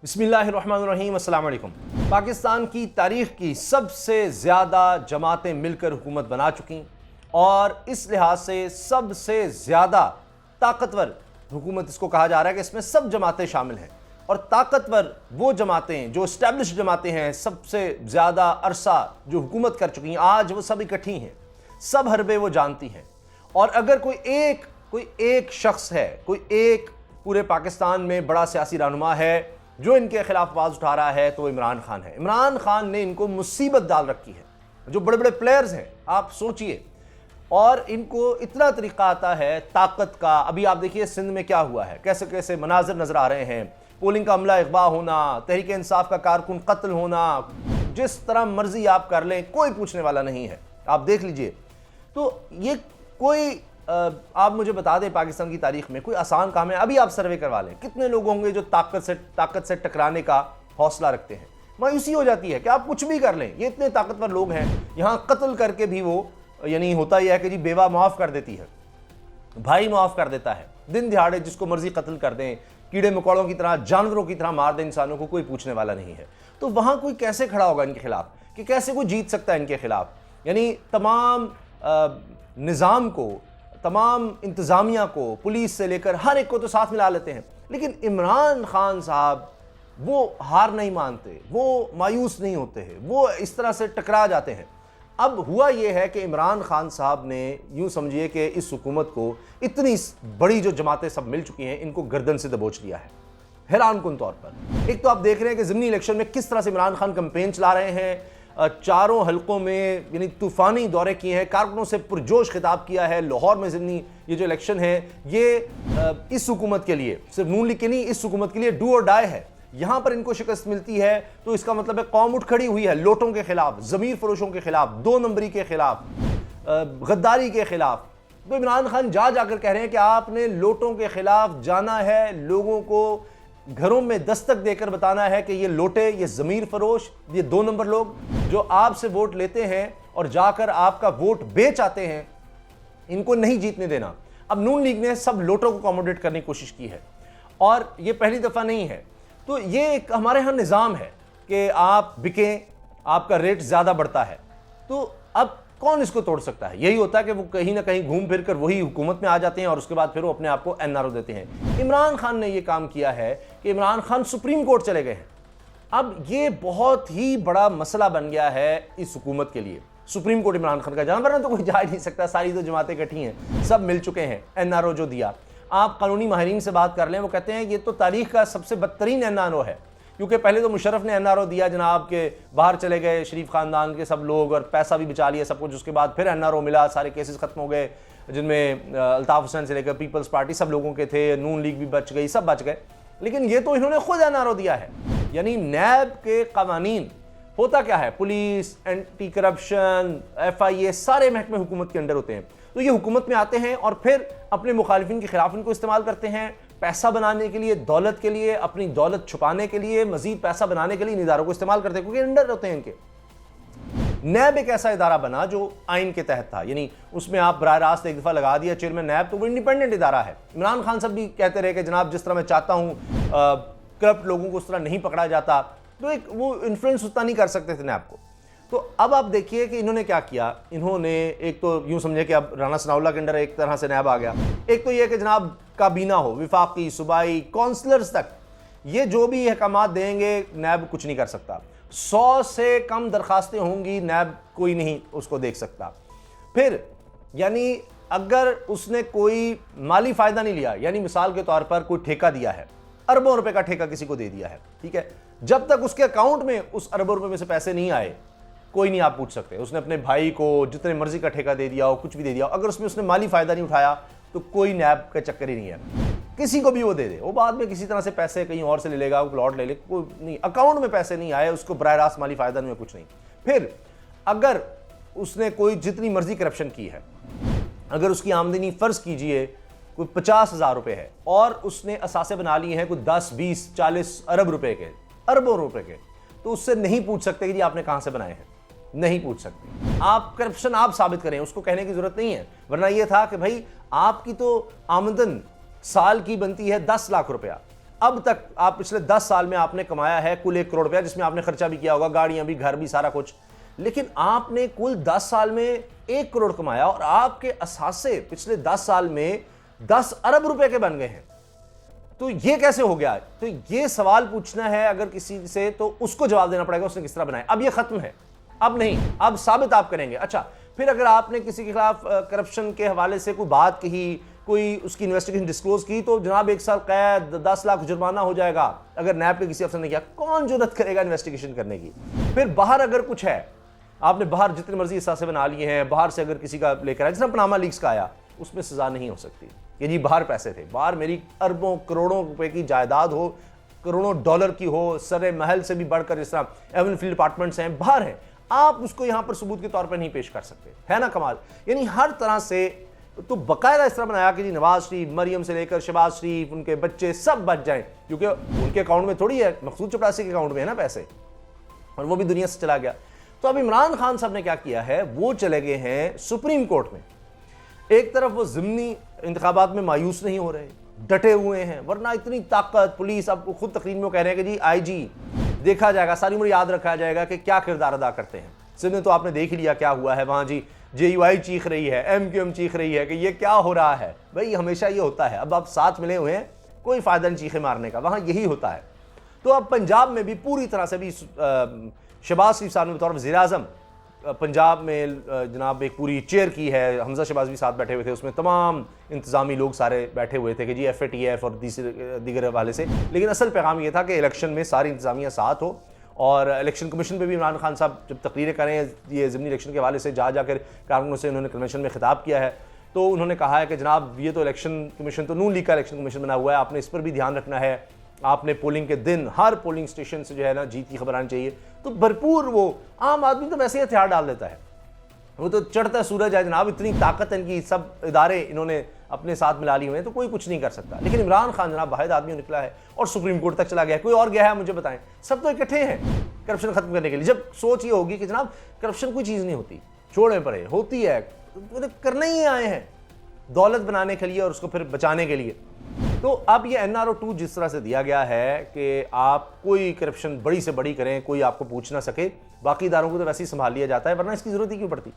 बिस्मिल्लाहिर्रहमानिर्रहीम, अस्सलाम वालेकुम। पाकिस्तान की तारीख़ की सबसे ज़्यादा जमातें मिलकर हुकूमत बना चुकी और इस लिहाज से सबसे ज़्यादा ताकतवर हुकूमत इसको कहा जा रहा है कि इसमें सब जमातें शामिल हैं। और ताकतवर वो जमातें जो इस्टेब्लिश जमातें हैं, सबसे ज़्यादा अरसा जो हुकूमत कर चुकी हैं, आज वो सब इकट्ठी हैं, सब हरबे वो जानती हैं। और अगर कोई एक शख्स है, कोई एक पूरे पाकिस्तान में बड़ा सियासी रहनुमा है जो इनके खिलाफ आवाज़ उठा रहा है, तो इमरान खान है। इमरान खान ने इनको मुसीबत डाल रखी है। जो बड़े बड़े प्लेयर्स हैं, आप सोचिए, और इनको इतना तरीका आता है ताकत का। अभी आप देखिए सिंध में क्या हुआ है, कैसे कैसे मनाजिर नजर आ रहे हैं, पोलिंग का अमला अगवा होना, तहरीक इंसाफ का कारकुन कत्ल होना, जिस तरह मर्जी आप कर लें, कोई पूछने वाला नहीं है। आप देख लीजिए। तो ये कोई आप मुझे बता दें, पाकिस्तान की तारीख में कोई आसान काम है? अभी आप सर्वे करवा लें, कितने लोग होंगे जो ताकत से टकराने का हौसला रखते हैं? मायूसी हो जाती है कि आप कुछ भी कर लें, ये इतने ताकतवर लोग हैं। यहाँ कत्ल करके भी वो, यानी होता यह है कि जी बेवा माफ़ कर देती है, भाई माफ़ कर देता है, दिन दिहाड़े जिसको मर्जी कत्ल कर दें, कीड़े मकोड़ों की तरह, जानवरों की तरह मार दें इंसानों को, कोई पूछने वाला नहीं है। तो वहाँ कोई कैसे खड़ा होगा इनके खिलाफ, कि कैसे कोई जीत सकता है इनके खिलाफ? यानी तमाम निज़ाम को, तमाम इंतज़ामिया को, पुलिस से लेकर हर एक को तो साथ मिला लेते हैं, लेकिन इमरान खान साहब वो हार नहीं मानते, वो मायूस नहीं होते हैं, वो इस तरह से टकरा जाते हैं। अब हुआ ये है कि इमरान खान साहब ने, यूँ समझिए कि इस हुकूमत को इतनी बड़ी जो जमातें सब मिल चुकी हैं, इनको गर्दन से दबोच लिया है हैरान कुन तौर पर। एक तो आप देख रहे हैं कि ज़िमनी इलेक्शन में किस तरह से इमरान खान कैंपेन चला रहे हैं, चारों हलकों में यानी तूफ़ानी दौरे किए हैं, कारकुनों से पुरजोश खिताब किया है। लाहौर में ज़िमनी ये जो इलेक्शन है, ये इस हुकूमत के लिए, सिर्फ नून लीग के नहीं, इस हुकूमत के लिए डू और डाई है। यहाँ पर इनको शिकस्त मिलती है तो इसका मतलब है कौम उठ खड़ी हुई है लोटों के खिलाफ, ज़मीर फरोशों के खिलाफ, दो नंबरी के खिलाफ, गद्दारी के खिलाफ। तो इमरान खान जाकर कह रहे हैं कि आपने लोटों के खिलाफ जाना है, लोगों को घरों में दस्तक देकर बताना है कि ये लोटे, ये ज़मीर फरोश, ये दो नंबर लोग जो आपसे वोट लेते हैं और जाकर आपका वोट बेच आते हैं, इनको नहीं जीतने देना। अब नून लीग ने सब लोटों को अकोमोडेट करने की कोशिश की है और ये पहली दफ़ा नहीं है। तो ये एक हमारे यहाँ निज़ाम है कि आप बिकें, आपका रेट ज़्यादा बढ़ता है। तो अब कौन इसको तोड़ सकता है? यही होता है कि वो कहीं ना कहीं घूम फिर कर वही हुकूमत में आ जाते हैं और उसके बाद फिर वो अपने आप को एनआरओ देते हैं। इमरान खान ने ये काम किया है कि इमरान खान सुप्रीम कोर्ट चले गए हैं। अब ये बहुत ही बड़ा मसला बन गया है इस हुकूमत के लिए। सुप्रीम कोर्ट इमरान खान का जाना, वरना तो कोई जा ही नहीं सकता, सारी तो जमातें इकट्ठी हैं, सब मिल चुके हैं। एनआरओ जो दिया, आप कानूनी माहिरीन से बात कर लें, वो कहते हैं ये तो तारीख का सबसे बदतरीन एनआरओ है, क्योंकि पहले तो मुशर्रफ ने एनआरओ दिया जनाब के बाहर चले गए शरीफ खानदान के सब लोग और पैसा भी बचा लिया सब कुछ। उसके बाद फिर एनआरओ मिला, सारे केसेस खत्म हो गए, जिनमें अल्ताफ हुसैन से लेकर पीपल्स पार्टी सब लोगों के थे, नून लीग भी बच गई, सब बच गए। लेकिन ये तो इन्होंने खुद एनआरओ दिया है। यानी नैब के कवानीन, होता क्या है, पुलिस, एंटी करप्शन, FIA, सारे महकमे हुकूमत के अंडर होते हैं। तो ये हुकूमत में आते हैं और फिर अपने मुखालिफिन के खिलाफ इनको इस्तेमाल करते हैं, पैसा बनाने के लिए, दौलत के लिए, अपनी दौलत छुपाने के लिए, मजीद पैसा बनाने के लिए इन इदारों को इस्तेमाल करते हैं, क्योंकि अंडर होते हैं इनके। नैब एक ऐसा इदारा बना जो आइन के तहत था, यानी उसमें आप बराह रास्त एक दफ़ा लगा दिया चेयरमैन नैब, तो वो इंडिपेंडेंट इदारा है। इमरान खान साहब भी कहते रहे कि जनाब जिस तरह मैं चाहता हूँ करप्ट लोगों को उस तरह नहीं पकड़ा जाता, तो एक वो इन्फ्लुएंस उतना नहीं कर सकते थे नैब को। तो अब आप देखिए कि इन्होंने क्या किया। इन्होंने एक तो यूँ समझे कि अब राना सनाउल्लाह के अंडर एक तरह से नैब आ गया। एक तो ये कि जनाब काबीना हो, विफाकी, सूबाई, काउंसलर्स तक, ये जो भी अहकामात देंगे नैब कुछ नहीं कर सकता। 100 से कम दरखास्तें होंगी, नैब कोई नहीं उसको देख सकता। फिर यानी अगर उसने कोई माली फ़ायदा नहीं लिया, यानी मिसाल के तौर पर कोई ठेका दिया है, अरबों रुपए का ठेका किसी को दे दिया है, ठीक है, जब तक उसके अकाउंट में उस अरबों रुपए में से पैसे नहीं आए, कोई नहीं आप पूछ सकते। उसने अपने भाई को जितने मर्जी का ठेका दे दिया हो, कुछ भी दे दिया हो, अगर उसमें उसने माली फ़ायदा नहीं उठाया तो कोई नैब का चक्कर ही नहीं है। किसी को भी वो दे दे, वो बाद में किसी तरह से पैसे कहीं और से ले लेगा, वो प्लॉट ले ले, कोई नहीं, अकाउंट में पैसे नहीं आए, उसको बराह रास्त माली फ़ायदा नहीं है, कुछ नहीं। फिर अगर उसने कोई जितनी मर्जी करप्शन की है, अगर उसकी आमदनी फ़र्ज़ कीजिए कोई 50,000 रुपये है और उसने असासे बना लिए हैं कोई 10, 20, 40 अरब रुपए के, अरबों रुपए के, तो उससे नहीं पूछ सकते कि जी आपने कहाँ से बनाए हैं, नहीं पूछ सकते। आप करप्शन आप साबित करें, उसको कहने की जरूरत नहीं है। वरना यह था कि भाई आपकी तो आमदन साल की बनती है 10 लाख रुपया, अब तक आप पिछले 10 साल में आपने कमाया है कुल 1 करोड़ रुपया, जिसमें आपने खर्चा भी किया होगा, गाड़ियां भी, घर भी, सारा कुछ, लेकिन आपने कुल 10 साल में 1 करोड़ कमाया और आपके असासे पिछले 10 साल में 10 अरब रुपए के बन गए हैं। तो ये कैसे हो गया? तो ये सवाल पूछना है अगर किसी से, तो उसको जवाब देना पड़ेगा उसने किस तरह बनाया। अब ये खत्म है, अब नहीं, अब साबित आप करेंगे। अच्छा, फिर अगर आपने किसी के खिलाफ करप्शन के हवाले से कोई बात कही, कोई उसकी इन्वेस्टिगेशन डिस्क्लोज की, तो जनाब 1 साल कैद, 10 लाख जुर्माना हो जाएगा अगर नैब के किसी अफसर ने किया। कौन जुर्रत करेगा इन्वेस्टिगेशन करने की? फिर बाहर अगर कुछ है, आपने बाहर जितने मर्जी असासे बना लिए हैं, बाहर से अगर किसी का लेकर आया, जैसे पनामा लीक्स का आया, उसमें सजा नहीं हो सकती कि जी बाहर पैसे थे। बाहर मेरी अरबों करोड़ों रुपए की जायदाद हो, करोड़ों डॉलर की हो, सरे महल से भी बढ़कर जिस तरह एवन फील्ड अपार्टमेंट्स हैं, बाहर हैं, आप उसको यहां पर सबूत के तौर पर नहीं पेश कर सकते। है ना कमाल? यानी हर तरह से तो बकायदा इस तरह बनाया कि जी नवाज शरीफ, मरियम से लेकर शहबाज शरीफ, उनके बच्चे सब बच जाएं, क्योंकि उनके अकाउंट में थोड़ी है, मकसूद चपरासी के अकाउंट में है ना पैसे, और वो भी दुनिया से चला गया। तो अब इमरान खान साहब ने क्या किया है, वो चले गए हैं सुप्रीम कोर्ट में। एक तरफ वो ज़िमनी इंतखाबात में मायूस नहीं हो रहे, डटे हुए हैं, वरना इतनी ताकत पुलिस, अब खुद तकरीर में वो कह रहे हैं कि जी आईजी देखा जाएगा, सारी उम्र याद रखा जाएगा कि क्या किरदार अदा करते हैं। सिंध में तो आपने देख लिया क्या हुआ है, वहां जी JUI चीख रही है, MQM चीख रही है कि ये क्या हो रहा है। भाई हमेशा ये होता है, अब आप साथ मिले हुए हैं, कोई फायदा नहीं चीखे मारने का, वहां यही होता है। तो अब पंजाब में भी पूरी तरह से भी शहबाज शरीफ साहब ने बतौर वज़ीर-ए-आज़म पंजाब में जनाब एक पूरी चेयर की है, हमजा शहबाज भी साथ बैठे हुए थे, उसमें तमाम इंतजामी लोग सारे बैठे हुए थे कि जी FATF और दीगर हवाले से। लेकिन असल पैगाम ये था कि इलेक्शन में सारी इंतजामिया साथ हो, और इलेक्शन कमीशन पे भी इमरान खान साहब जब तकरीरें करें ये ज़िमनी इलेक्शन के हवाले से, जाकर कारकुनों से उन्होंने कन्वेंशन में खिताब किया है, तो उन्होंने कहा है कि जनाब ये तो इलेक्शन कमीशन तो नून लीग का इलेक्शन कमीशन बना हुआ है, आपने इस पर भी ध्यान रखना है, आपने पोलिंग के दिन हर पोलिंग स्टेशन से जो है ना जीत की खबर आनी चाहिए। तो भरपूर वो आम आदमी तो वैसे ही हथियार डाल देता है, वो तो चढ़ता सूरज है जनाब, इतनी ताकत है इनकी, सब इदारे इन्होंने अपने साथ मिला लिए हुए हैं, तो कोई कुछ नहीं कर सकता। लेकिन इमरान खान जनाब वाहिद आदमी निकला है और सुप्रीम कोर्ट तक चला गया है। कोई और गया है मुझे बताएं? सब तो इकट्ठे हैं करप्शन खत्म करने के लिए। जब सोच ये होगी कि जनाब करप्शन कोई चीज़ नहीं होती, छोड़े पड़े, होती है, तो करने ही आए हैं दौलत बनाने के लिए और उसको फिर बचाने के लिए। तो अब ये NRO 2 जिस तरह से दिया गया है कि आप कोई करप्शन बड़ी से बड़ी करें, कोई आपको पूछ ना सके, बाकी इदारों को तो वैसे ही संभाल लिया जाता है, वरना इसकी जरूरत ही क्यों पड़ती।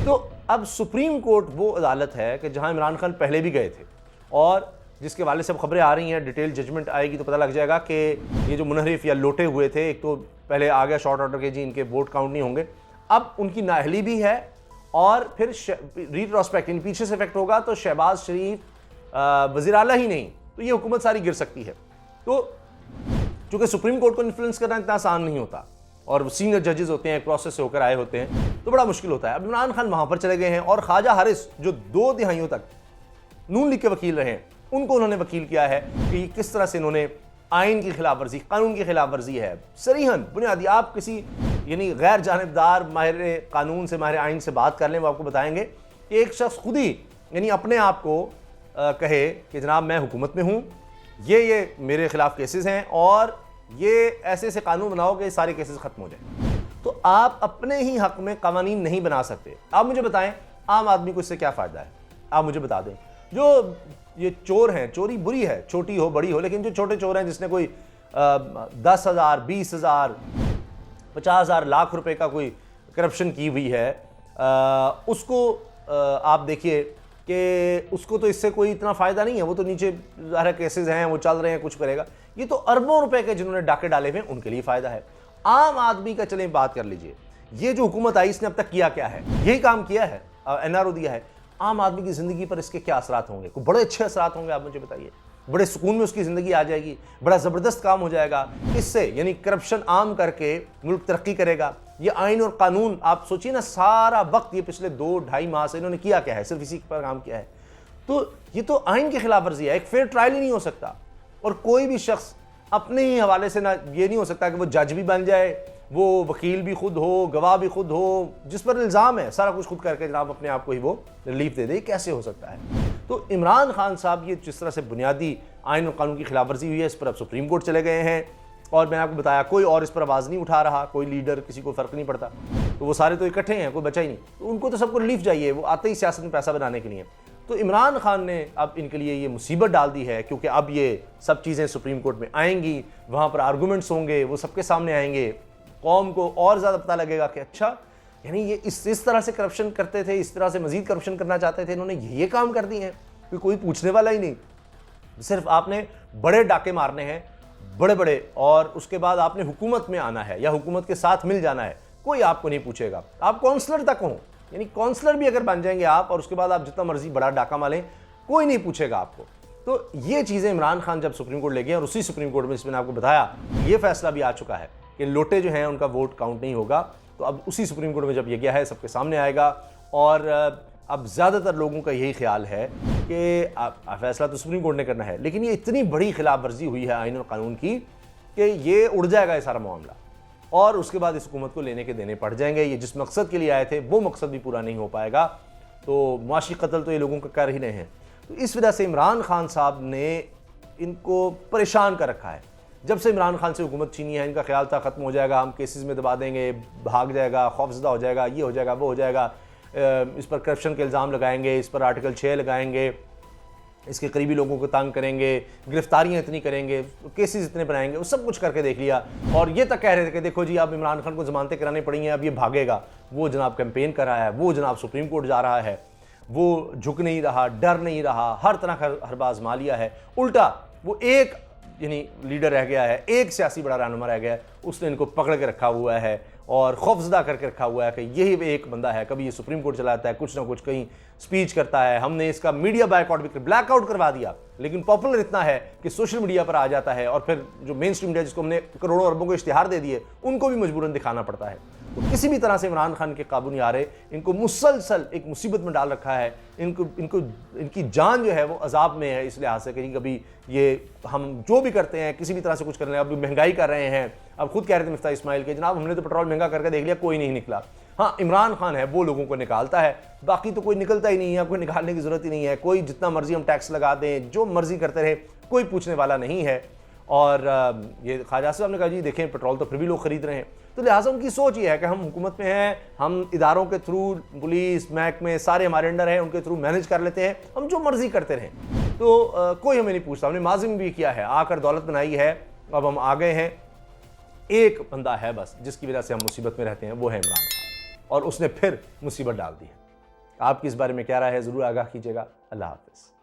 तो अब सुप्रीम कोर्ट वो अदालत है कि जहां इमरान खान पहले भी गए थे, और जिसके वाले से अब खबरें आ रही हैं, डिटेल जजमेंट आएगी तो पता लग जाएगा कि ये जो मुनहरिफ या लोटे हुए थे, एक तो पहले आ गया शॉर्ट ऑर्डर के जी इनके वोट काउंट नहीं होंगे, अब उनकी नाअहली भी है, और फिर रिट्रोस्पेक्ट पीछे से इफेक्ट होगा, तो शहबाज शरीफ वज़ीर आला ही नहीं तो ये हुकूमत सारी गिर सकती है। तो चूंकि सुप्रीम कोर्ट को इन्फ्लुएंस करना इतना आसान नहीं होता, और सीनियर जजेस होते हैं, प्रोसेस से होकर आए होते हैं, तो बड़ा मुश्किल होता है। अब इमरान खान वहां पर चले गए हैं, और ख्वाजा हारिस जो 2 दिहाइयों तक नून लीग के वकील रहे हैं, उनको उन्होंने वकील किया है कि किस तरह से इन्होंने आइन की खिलाफ वर्जी, कानून की खिलाफ वर्जी है सरीहन बुनियादी। आप किसी यानी गैर जानिबदार माहिर कानून से, माहिर आइन से बात कर लें, वो आपको बताएंगे कि एक शख्स खुद ही यानी अपने आप को कहे कि जनाब मैं हुकूमत में हूँ, ये मेरे खिलाफ केसेस हैं, और ये ऐसे ऐसे कानून बनाओ कि सारे केसेस खत्म हो जाए। तो आप अपने ही हक में कानून नहीं बना सकते। आप मुझे बताएं आम आदमी को इससे क्या फ़ायदा है? आप मुझे बता दें। जो ये चोर हैं, चोरी बुरी है, छोटी हो बड़ी हो, लेकिन जो छोटे चोर हैं जिसने कोई 10,000, 20,000, 50,000, लाख रुपए का कोई करप्शन की हुई है, उसको आप देखिए कि उसको तो इससे कोई इतना फ़ायदा नहीं है, वो तो नीचे ज़ाहिर केसेस हैं, वो चल रहे हैं, कुछ करेगा। ये तो अरबों रुपए के जिन्होंने डाके डाले हुए हैं उनके लिए फ़ायदा है। आम आदमी का चलें बात कर लीजिए, ये जो हुकूमत आई इसने अब तक किया क्या है? यही काम किया है, NRO दिया है। आम आदमी की ज़िंदगी पर इसके क्या असरात होंगे? कोई बड़े अच्छे असरात होंगे, आप मुझे बताइए। बड़े सुकून में उसकी ज़िंदगी आ जाएगी, बड़ा ज़बरदस्त काम हो जाएगा इससे, यानी करप्शन आम करके मुल्क तरक्की करेगा। ये आइन और कानून, आप सोचिए ना, सारा वक्त ये पिछले 2-2.5 माह से इन्होंने किया क्या है? सिर्फ इसी पर काम किया है। तो ये तो आइन की खिलाफ वर्जी है, एक फेयर ट्रायल ही नहीं हो सकता, और कोई भी शख्स अपने ही हवाले से ना, ये नहीं हो सकता कि वो जज भी बन जाए, वो वकील भी खुद हो, गवाह भी खुद हो, जिस पर इल्ज़ाम है सारा कुछ खुद करके जनाब अपने आप को ही वो रिलीफ दे दे। कैसे हो सकता है? तो इमरान खान साहब ये जिस तरह से बुनियादी आइन और कानून की खिलाफ वर्जी हुई है, इस पर अब सुप्रीम कोर्ट चले गए हैं, और मैंने आपको बताया कोई और इस पर आवाज़ नहीं उठा रहा, कोई लीडर, किसी को फ़र्क नहीं पड़ता। तो वो सारे तो इकट्ठे हैं, कोई बचा ही नहीं, तो उनको तो सबको रिलीफ चाहिए, वो आते ही सियासत में पैसा बनाने के लिए। तो इमरान खान ने अब इनके लिए ये मुसीबत डाल दी है, क्योंकि अब ये सब चीज़ें सुप्रीम कोर्ट में आएंगी, वहाँ पर आर्गूमेंट्स होंगे, वो सबके सामने आएंगे, कौम को और ज़्यादा पता लगेगा कि अच्छा यानी ये इस तरह से करप्शन करते थे, इस तरह से मजीद करप्शन करना चाहते थे, इन्होंने ये काम कर दिए हैं कि कोई पूछने वाला ही नहीं। सिर्फ आपने बड़े डाके मारने हैं, बड़े बड़े, और उसके बाद आपने हुकूमत में आना है या हुकूमत के साथ मिल जाना है, कोई आपको नहीं पूछेगा। आप काउंसलर तक हो, यानी काउंसलर भी अगर बन जाएंगे आप, और उसके बाद आप जितना मर्जी बड़ा डाका मारें, कोई नहीं पूछेगा आपको। तो ये चीज़ें इमरान खान जब सुप्रीम कोर्ट ले गए, और उसी सुप्रीम कोर्ट में जिसमें आपको बताया ये फैसला भी आ चुका है कि लोटे जो हैं उनका वोट काउंट नहीं होगा, तो अब उसी सुप्रीम कोर्ट में जब ये गया है सबके सामने आएगा। और अब ज़्यादातर लोगों का यही ख्याल है कि फैसला तो सुप्रीम कोर्ट ने करना है, लेकिन ये इतनी बड़ी खिलाफ वर्जी हुई है आइन और कानून की कि ये उड़ जाएगा ये सारा मामला, और उसके बाद इस हुकूमत को लेने के देने पड़ जाएंगे। ये जिस मकसद के लिए आए थे वो मकसद भी पूरा नहीं हो पाएगा, तो मुआशी कत्ल तो ये लोगों का कर ही रहे हैं। तो इस वजह से इमरान खान साहब ने इनको परेशान कर रखा है। जब से इमरान खान से हुकूमत छीनी है, इनका ख्याल था ख़त्म हो जाएगा, हम केसेस में दबा देंगे, भाग जाएगा, खौफजदा हो जाएगा, ये हो जाएगा, वो हो जाएगा, इस पर करप्शन के इल्ज़ाम लगाएंगे, इस पर आर्टिकल 6 लगाएंगे, इसके करीबी लोगों को तंग करेंगे, गिरफ्तारियां इतनी करेंगे, केसेस इतने बनाएंगे, वो सब कुछ करके देख लिया। और ये तक कह रहे थे कि देखो जी अब इमरान खान को जमानतें करानी पड़ी हैं, अब ये भागेगा। वो जनाब कैंपेन कर रहा है, वो जनाब सुप्रीम कोर्ट जा रहा है, वो झुक नहीं रहा, डर नहीं रहा, हर तरह का हरबा आजमा लिया है। उल्टा वो एक यानी लीडर रह गया है, एक सियासी बड़ा रहनुमा रह गया है, उसने इनको पकड़ के रखा हुआ है और खौफजदा करके रखा हुआ है कि यही एक बंदा है, कभी ये सुप्रीम कोर्ट चलाता है, कुछ ना कुछ कहीं स्पीच करता है, हमने इसका मीडिया बायकॉट भी ब्लैकआउट करवा दिया, लेकिन पॉपुलर इतना है कि सोशल मीडिया पर आ जाता है, और फिर जो मेन स्ट्रीम मीडिया जिसको हमने करोड़ों अरबों को इश्तिहार दे दिए, उनको भी मजबूरन दिखाना पड़ता है। तो किसी भी तरह से इमरान खान के काबू नहीं आ रहे, इनको मुसलसल एक मुसीबत में डाल रखा है। इनकी जान जो है वो अजाब में है, इस लिहाज से कि कभी ये हम जो भी करते हैं किसी भी तरह से कुछ कर रहे हैं, अभी महंगाई कर रहे हैं, अब खुद कह रहे थे मिफ्ता इस्माइल के जनाब हमने तो पेट्रोल महंगा करके देख लिया, कोई नहीं निकला। हाँ, इमरान खान है वो लोगों को निकालता है, बाकी तो कोई निकलता ही नहीं है, कोई निकालने की जरूरत ही नहीं है। कोई जितना मर्जी हम टैक्स लगा दें, जो मर्जी करते रहे, कोई पूछने वाला नहीं है। और ये ख्वाजा साहब ने कहा जी देखें पेट्रोल तो फिर भी लोग खरीद रहे हैं, तो लिहाजा उनकी सोच ये है कि हम हुकूमत में हैं, हम इदारों के थ्रू, पुलिस महकमे सारे हमारे अंडर हैं, उनके थ्रू मैनेज कर लेते हैं, हम जो मर्जी करते रहें, तो कोई हमें नहीं पूछता। हमने माजी में भी किया है, आकर दौलत बनाई है, अब हम आ गए हैं। एक बंदा है बस जिसकी वजह से हम मुसीबत में रहते हैं, वो है इमरान खान, और उसने फिर मुसीबत डाल दी है। आपकी इस बारे में क्या राय है, ज़रूर आगाह कीजिएगा। अल्लाह हाफ़िज़।